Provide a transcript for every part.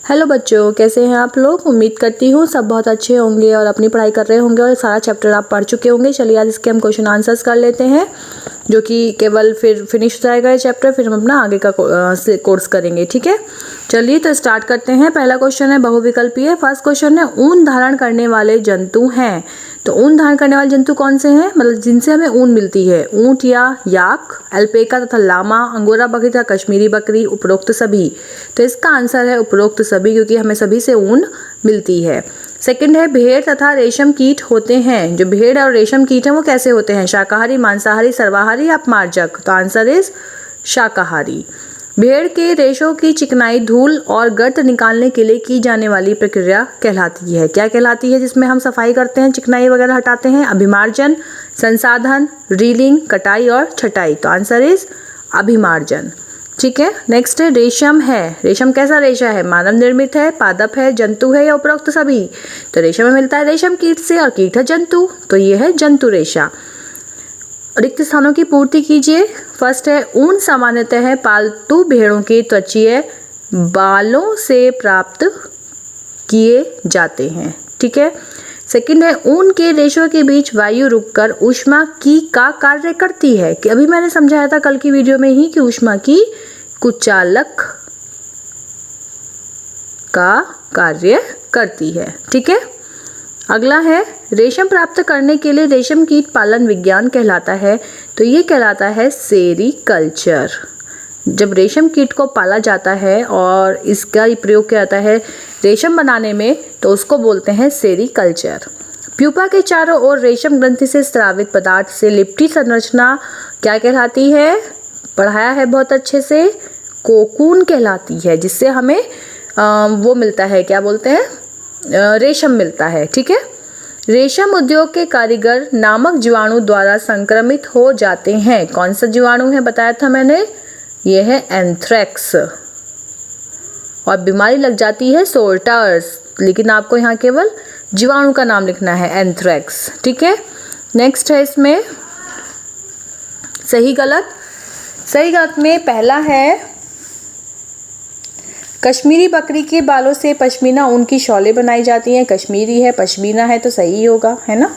Hello बच्चों, कैसे हैं आप लोग। उम्मीद करती हूँ सब बहुत अच्छे होंगे और अपनी पढ़ाई कर रहे होंगे और सारा चैप्टर आप पढ़ चुके होंगे। चलिए आज इसके हम क्वेश्चन आंसर्स कर लेते हैं, जो कि केवल फिर फिनिश हो जाएगा ये चैप्टर, फिर हम अपना आगे का कोर्स करेंगे। ठीक है, चलिए तो स्टार्ट करते हैं। पहला क्वेश्चन है बहुविकल्पीय। फर्स्ट क्वेश्चन है ऊन धारण करने वाले जंतु हैं। तो ऊन धारण करने वाले जंतु कौन से हैं, मतलब जिनसे हमें ऊन मिलती है। ऊंट या याक, अल्पेका तथा लामा, अंगोरा बकरी तथा कश्मीरी बकरी, उपरोक्त सभी। तो इसका आंसर है उपरोक्त सभी, क्योंकि हमें सभी से ऊन मिलती है। सेकंड है भेड़ तथा रेशम कीट होते हैं। जो भेड़ और रेशम कीट हैं वो कैसे होते हैं, शाकाहारी, मांसाहारी, सर्वाहारी या अपमार्जक। तो आंसर इज शाकाहारी। भेड़ के रेशों की चिकनाई धूल और गर्त निकालने के लिए की जाने वाली प्रक्रिया कहलाती है। क्या कहलाती है, जिसमें हम सफाई करते हैं, चिकनाई वगैरह हटाते हैं। अभिमार्जन, संसाधन, रीलिंग, कटाई और छटाई। तो आंसर इज अभिमार्जन। ठीक है, नेक्स्ट है रेशम है। रेशम कैसा रेशा है, मानव निर्मित है, पादप है, जंतु है या उपरोक्त सभी। तो रेशम मिलता है रेशम कीट से और कीट है जंतु, तो ये है जंतु रेशा। रिक्त स्थानों की पूर्ति कीजिए। फर्स्ट है ऊन सामान्यतः पालतू भेड़ों के त्वचीय बालों से प्राप्त किए जाते हैं। ठीक है, सेकंड है ऊन के रेशों के बीच वायु रुककर ऊष्मा की का कार्य करती है। कि अभी मैंने समझाया था कल की वीडियो में ही कि ऊष्मा की कुचालक का कार्य करती है। ठीक है, अगला है रेशम प्राप्त करने के लिए रेशम कीट पालन विज्ञान कहलाता है। तो ये कहलाता है सेरीकल्चर। जब रेशम कीट को पाला जाता है और इसका प्रयोग किया जाता है रेशम बनाने में, तो उसको बोलते हैं सेरीकल्चर। प्यूपा के चारों ओर रेशम ग्रंथि से स्रावित पदार्थ से लिपटी संरचना क्या कहलाती है, पढ़ाया है बहुत अच्छे से, कोकून कहलाती है, जिससे हमें वो मिलता है, क्या बोलते हैं, रेशम मिलता है। ठीक है, रेशम उद्योग के कारीगर नामक जीवाणु द्वारा संक्रमित हो जाते हैं। कौन सा जीवाणु है बताया था मैंने, यह है एंथ्रेक्स। और बीमारी लग जाती है सोल्टर्स, लेकिन आपको यहाँ केवल जीवाणु का नाम लिखना है, एंथ्रेक्स। ठीक है, नेक्स्ट है इसमें सही गलत। सही गलत में पहला है कश्मीरी बकरी के बालों से पश्मीना ऊन की शॉलें बनाई जाती हैं। कश्मीरी है, पश्मीना है, तो सही होगा, है ना।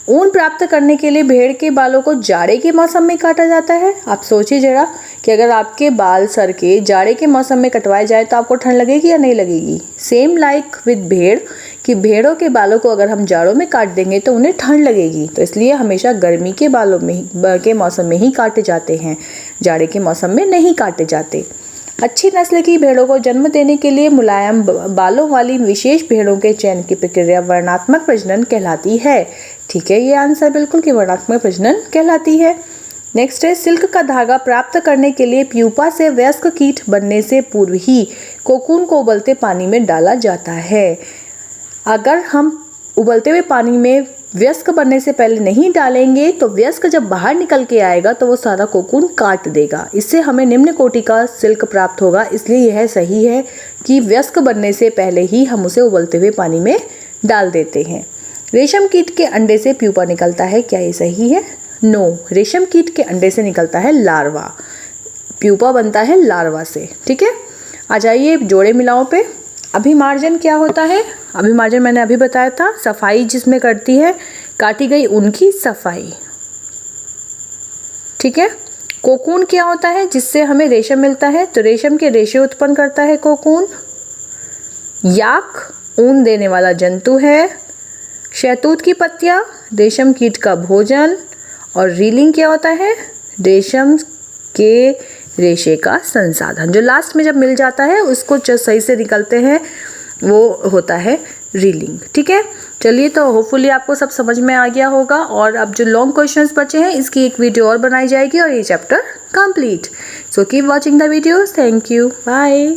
ऊन प्राप्त करने के लिए भेड़ के बालों को जाड़े के मौसम में काटा जाता है। आप सोचिए जरा कि अगर आपके बाल सर के जाड़े के मौसम में कटवाए जाए तो आपको ठंड लगेगी या नहीं लगेगी। सेम लाइक विद भेड़, कि भेड़ों के बालों को अगर हम जाड़ों में काट देंगे तो उन्हें ठंड लगेगी। तो इसलिए हमेशा गर्मी के बालों में के मौसम में ही काटे जाते हैं, जाड़े के मौसम में नहीं काटे जाते। अच्छी नस्ल की भेड़ों को जन्म देने के लिए मुलायम बालों वाली विशेष भेड़ों के चयन की प्रक्रिया वर्णात्मक प्रजनन कहलाती है। ठीक है, ये आंसर बिल्कुल कि वर्णात्मक प्रजनन कहलाती है। नेक्स्ट है सिल्क का धागा प्राप्त करने के लिए प्यूपा से वयस्क कीट बनने से पूर्व ही कोकून को उबलते पानी में डाला जाता है। अगर हम उबलते हुए पानी में वयस्क बनने से पहले नहीं डालेंगे तो वयस्क जब बाहर निकल के आएगा तो वो सारा कोकून काट देगा। इससे हमें निम्न कोटि का सिल्क प्राप्त होगा। इसलिए यह सही है कि वयस्क बनने से पहले ही हम उसे उबलते हुए पानी में डाल देते हैं। रेशम कीट के अंडे से प्यूपा निकलता है, क्या ये सही है? नो, रेशम कीट के अंडे से निकलता है लार्वा। प्यूपा बनता है लार्वा से। ठीक है, आ जाइए जोड़े मिलाओ पे। अभिमार्जन क्या होता है? अभिमार्जन मैंने अभी बताया था, सफाई जिसमें करती है काटी गई ऊन की सफाई। ठीक है, कोकून क्या होता है, जिससे हमें रेशम मिलता है, तो रेशम के रेशे उत्पन्न करता है कोकून। याक ऊन देने वाला जंतु है। शहतूत की पत्तियां रेशम कीट का भोजन। और रीलिंग क्या होता है, रेशम के रेशे का संसाधन। जो लास्ट में जब मिल जाता है उसको जो सही से निकलते हैं वो होता है रीलिंग। ठीक है, चलिए तो होपफुली आपको सब समझ में आ गया होगा। और अब जो लॉन्ग क्वेश्चंस बचे हैं इसकी एक वीडियो और बनाई जाएगी और ये chapter complete. So keep watching the videos. Thank you, bye.